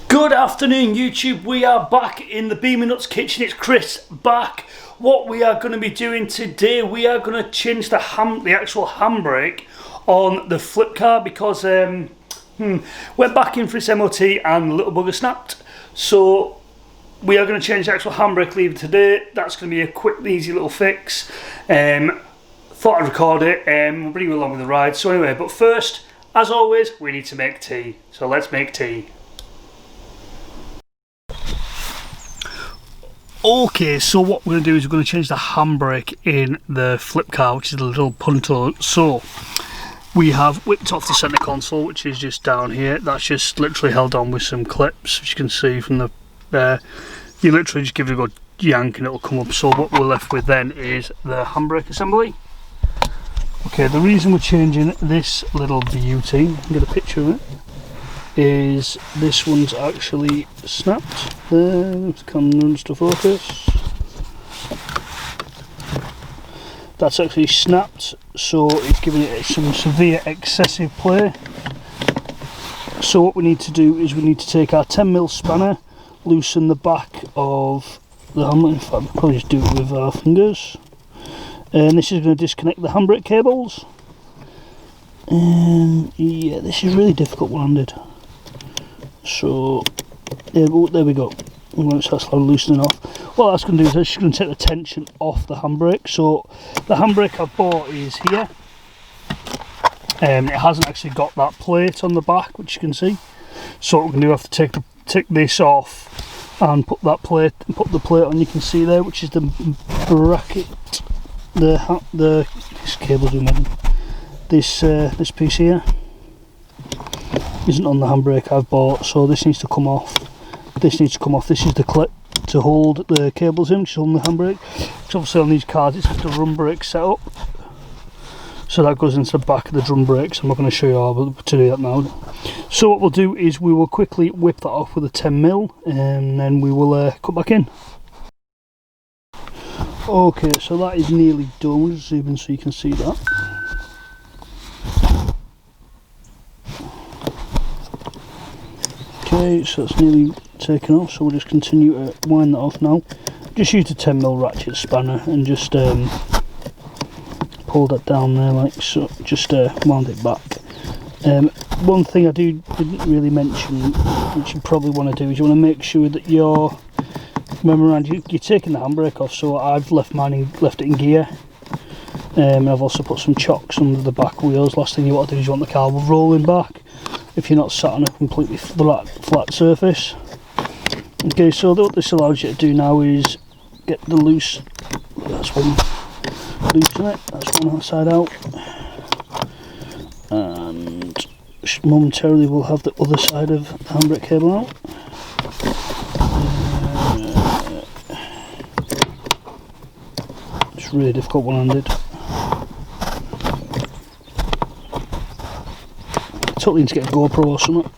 Good afternoon YouTube, we are back in the Beamer Nuts kitchen. It's Chris back. What we are going to be doing today, we are going to change the actual handbrake on the flip car because went back in for its MOT and the little bugger snapped. So we are going to change the actual handbrake lever today. That's going to be a quick easy little fix. Thought I'd record it and we'll bring you along with the ride. So anyway, but first, as always, we need to make tea. So let's make tea. Okay, so what we're going to do is we're going to change the handbrake in the flip car, which is the little Punto. So we have whipped off the centre console, which is just down here. That's just literally held on with some clips, as you can see from the you literally just give it a good yank and it'll come up. So what we're left with then is the handbrake assembly. Okay, the reason we're changing this little beauty, get a picture of it, is this one's actually snapped. There, the camera runs to focus. That's actually snapped, so it's giving it some severe excessive play. So what we need to do is we need to take our 10mm spanner, loosen the back of the handbrake. In fact, we'll probably just do it with our fingers. And this is going to disconnect the handbrake cables. And yeah, this is really difficult one-handed. So there we go. Once that's loosening off, what that's going to do is it's just going to take the tension off the handbrake. So the handbrake I've bought is here. It hasn't actually got that plate on the back, which you can see. So what we're going to do, have to take this off and put that plate and put the plate on. You can see there, which is the bracket. This cable's in this piece here isn't on the handbrake I've bought, so this needs to come off. This needs to come off. This is the clip to hold the cables in, which is on the handbrake. Because obviously on these cars it's got a drum brake set up, so that goes into the back of the drum brakes. I'm not going to show you how to do that now. So what we'll do is we will quickly whip that off with a 10mm and then we will cut back in. Okay, so that is nearly done. We'll just zoom in so you can see that. Okay, so it's nearly taken off, so we'll just continue to wind that off now. Just use the 10mm ratchet spanner and just pull that down there like so, just wound it back. One thing I didn't really mention, which you probably want to do, is you want to make sure that you're taking the handbrake off. So I've left it in gear. I've also put some chocks under the back wheels. Last thing you want to do is you want the car rolling back if you're not sat on a completely flat surface. Okay, so what this allows you to do now is get the loosen it, that's one side out, and just momentarily we'll have the other side of the handbrake cable out. It's really difficult one-handed. Totally need to get a GoPro or something.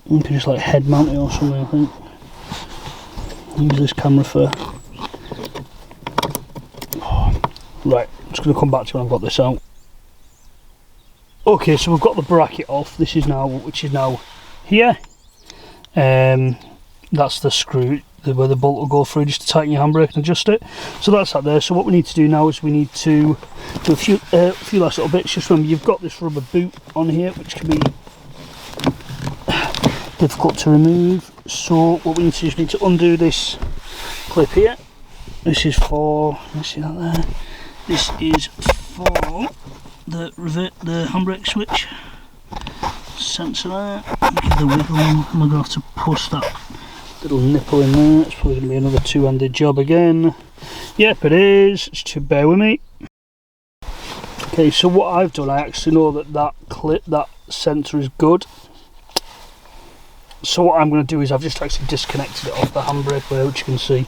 You can just like head mount it or something, I think. Use this camera for... Right, I'm just going to come back to when I've got this out. Okay, so we've got the bracket off. Which is now here. That's the screw where the bolt will go through just to tighten your handbrake and adjust it. So that's that there. So what we need to do now is we need to do a few last little bits. Just remember, you've got this rubber boot on here, which can be difficult to remove. So what we need to do is we need to undo this clip here. This is for, let's see that there. This is for the handbrake switch sensor there. Give the wiggle, and we're going to have to push that little nipple in there. It's probably going to be another two-handed job again. Yep, it is. Just bear with me. Okay, so what I've done, I actually know that sensor is good. So what I'm going to do is I've just actually disconnected it off the handbrake there, which you can see.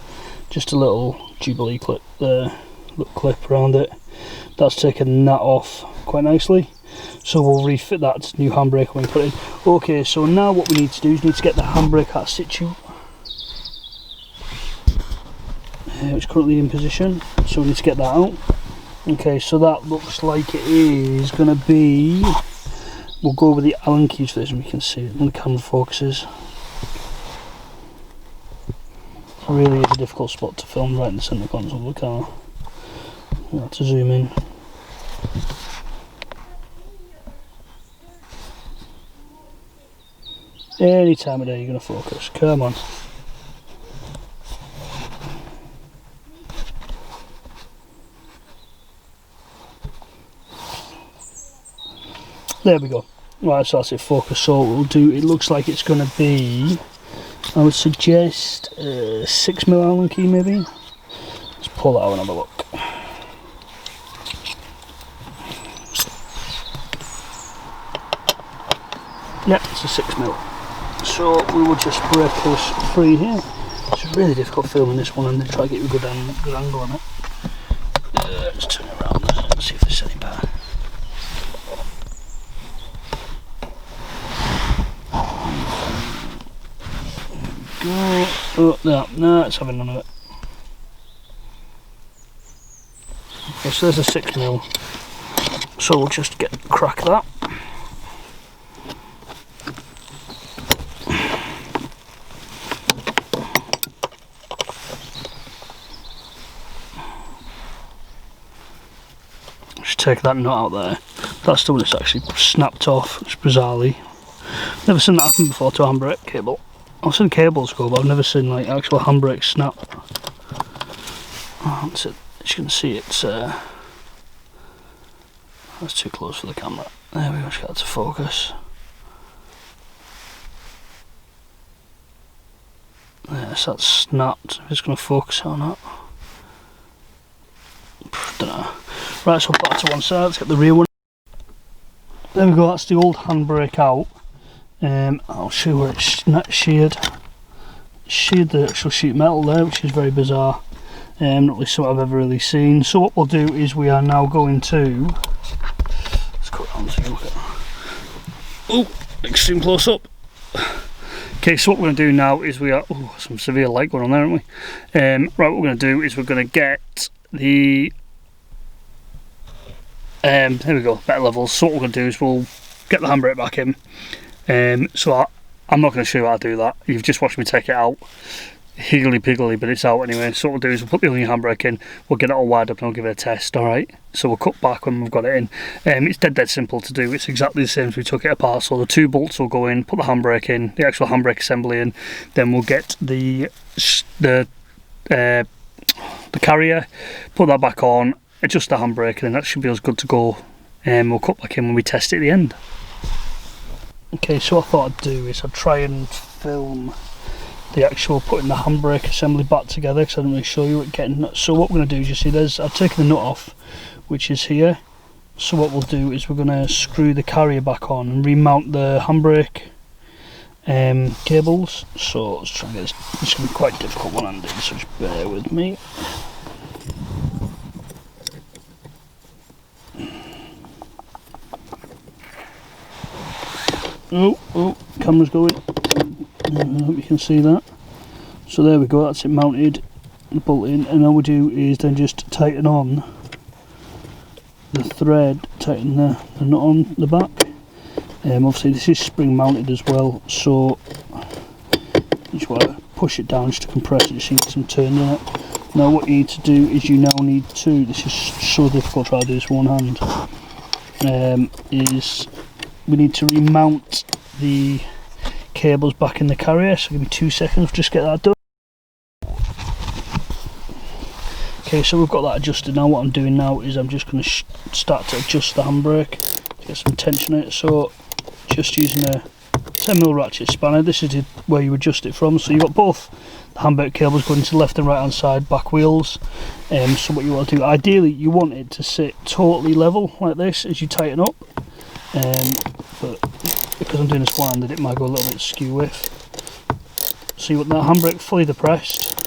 Just a little Jubilee clip there, little clip around it. That's taken that off quite nicely. So we'll refit that to new handbrake when we put it in. Okay, so now what we need to do is to get the handbrake out of situ. It's currently in position, so we need to get that out. Okay, so that looks like it is going to be we'll go over the Allen keys for this, and we can see it when the camera focuses. It really is a difficult spot to film, right in the centre console of the car. You'll have to zoom in. Any time of day you're going to focus. Come on. There we go. Right, so that's it, focus. So what we'll do, it looks like it's going to be, I would suggest 6mm Allen key maybe. Let's pull that out and have a look. Yep, it's a 6mm. So we will just break this free here. It's really difficult filming this one and then try to get a good angle on it. Let's turn it around and see if there's any better. Go. Oh, no, it's having none of it. Okay, so there's a 6mm. So we'll just crack that. Just take that nut out there. That's the one that's actually snapped off, it's bizarrely. Never seen that happen before to a handbrake cable. I've seen cables go, but I've never seen like actual handbrake snap. Oh, that's it. As you can see, it's that's too close for the camera. There we go. Just get that to focus. Yes, that's snapped. If it's going to focus on that, don't know. Right, so put that to one side. Let's get the rear one. There we go. That's the old handbrake out. I'll show you where it's sheared. Sheared the actual sheet metal there, which is very bizarre. Not really something I've ever really seen. So what we'll do is we are now going to, let's cut around so you look at that. Oh, extreme close up. Okay, so what we're going to do now is we are, oh, some severe light going on there, aren't we? Right, what we're going to do is we're going to get the, there we go, better levels. So what we're going to do is we'll get the handbrake back in. So I'm not going to show you how to do that. You've just watched me take it out. Higgledy-piggledy, but it's out anyway. So what we'll do is we'll put the other handbrake in, we'll get it all wired up and I'll give it a test, alright? So we'll cut back when we've got it in. It's dead simple to do. It's exactly the same as we took it apart. So the 2 bolts will go in, put the handbrake in, the actual handbrake assembly in, then we'll get the carrier, put that back on, adjust the handbrake, and then that should be as good to go. We'll cut back in when we test it at the end. Okay, so what I thought I'd do is I'd try and film the actual putting the handbrake assembly back together, because I didn't really show you it getting. So what we're going to do is, you see, I've taken the nut off, which is here. So what we'll do is we're going to screw the carrier back on and remount the handbrake cables. So let's try and get this. It's going to be quite a difficult one-handed, so just bear with me. Oh, camera's going. I hope you can see that. So there we go, that's it mounted, the bolt in, and all we do is then just tighten on the thread, tighten the nut on the back. Obviously this is spring mounted as well, so you just want to push it down just to compress it, just to get some turn in it. Now what you need to do is you now need to, this is so difficult to try to do this with one hand, is we need to remount the cables back in the carrier. So give me 2 seconds, just get that done. Okay, so we've got that adjusted. Now what I'm doing now is I'm just going to start to adjust the handbrake to get some tension in it. So just using a 10mm ratchet spanner, this is where you adjust it from. So you've got both the handbrake cables going to the left and right hand side, back wheels. So what you want to do, ideally you want it to sit totally level like this as you tighten up. But because I'm doing this one-handed, it might go a little bit skew with. So you want that handbrake fully depressed,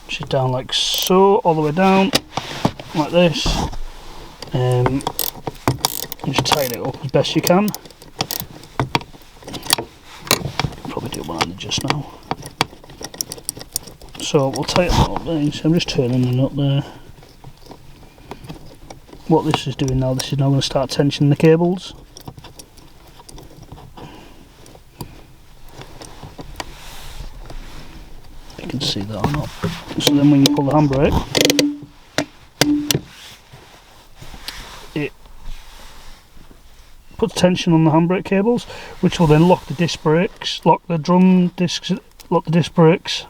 which is down like so, all the way down, like this. And just tighten it up as best you can. Probably do one-handed just now. So we'll tighten that up there. So I'm just turning the nut there. What this is doing now, this is now going to start tensioning the cables. can see that or not. So then when you pull the handbrake, it puts tension on the handbrake cables, which will then lock the disc brakes, lock the drum discs, lock the disc brakes.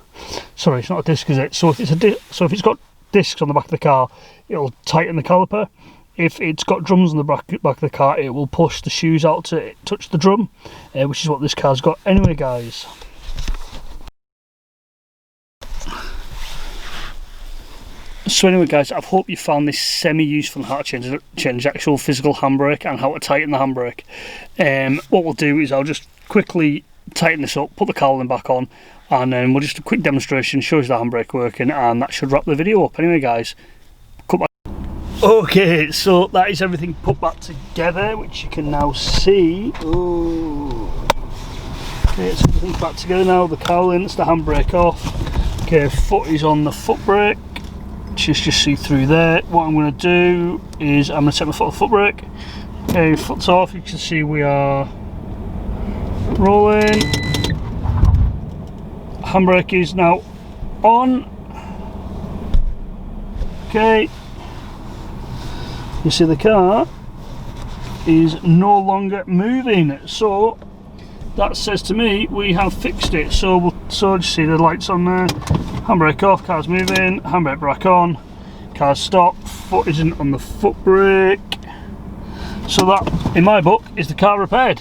Sorry, it's not a disc, is it? So if it's got discs on the back of the car, it'll tighten the caliper. If it's got drums on the back of the car, it will push the shoes out to touch the drum, which is what this car's got. Anyway, guys. So anyway guys, I hope you found this semi-useful on how to change actual physical handbrake and how to tighten the handbrake. What we'll do is I'll just quickly tighten this up, put the cowling back on, and then we'll just do a quick demonstration, shows the handbrake working, and that should wrap the video up. Anyway guys, cut back. Okay, so that is everything put back together, which you can now see. Ooh. Okay, it's everything back together now, the cowling, it's the handbrake off. Okay, foot is on the foot brake. Just see through there. What I'm going to do is I'm going to set my foot on the foot brake. Okay, foot's off. You can see we are rolling. Handbrake is now on. Okay, you see the car is no longer moving. So that says to me we have fixed it. So just see the lights on there. Handbrake off, car's moving, handbrake back on, car's stopped, foot isn't on the foot brake. So that, in my book, is the car repaired.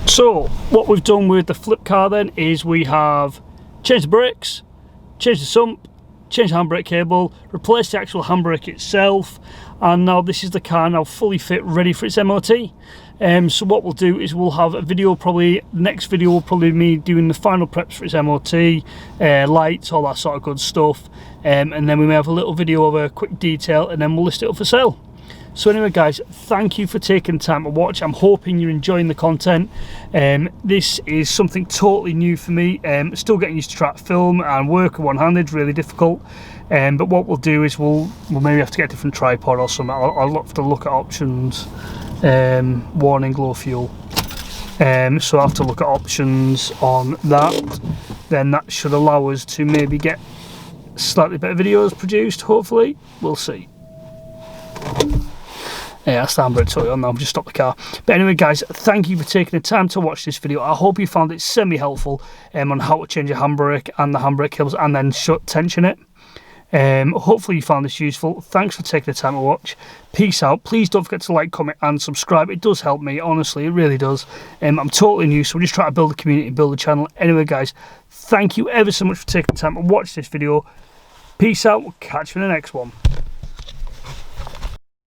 So, what we've done with the flip car then is we have changed the brakes, changed the sump, changed the handbrake cable, replaced the actual handbrake itself, and now this is the car now fully fit, ready for its MOT. So what we'll do is we'll have a video, probably the next video will probably be me doing the final preps for its MOT, lights, all that sort of good stuff, and then we may have a little video of a quick detail, and then we'll list it up for sale. So anyway guys, thank you for taking time to watch. I'm hoping you're enjoying the content. This is something totally new for me. Still getting used to try to film and work one-handed, really difficult. But what we'll do is we'll maybe have to get a different tripod or something. I'll have to look at options. Warning, low fuel. So I'll have to look at options on that. Then that should allow us to maybe get slightly better videos produced, hopefully. We'll see. Yeah, that's the handbrake totally on now. I've just stopped the car. But anyway guys, thank you for taking the time to watch this video. I hope you found it semi-helpful on how to change a handbrake and the handbrake cables and then tension it. Hopefully you found this useful. Thanks for taking the time to watch. Peace out. Please don't forget to like, comment and subscribe. It does help me, honestly, it really does. I'm totally new, so we're just trying to build a community, build a channel. Anyway guys, thank you ever so much for taking the time to watch this video. Peace out. We'll catch you in the next one.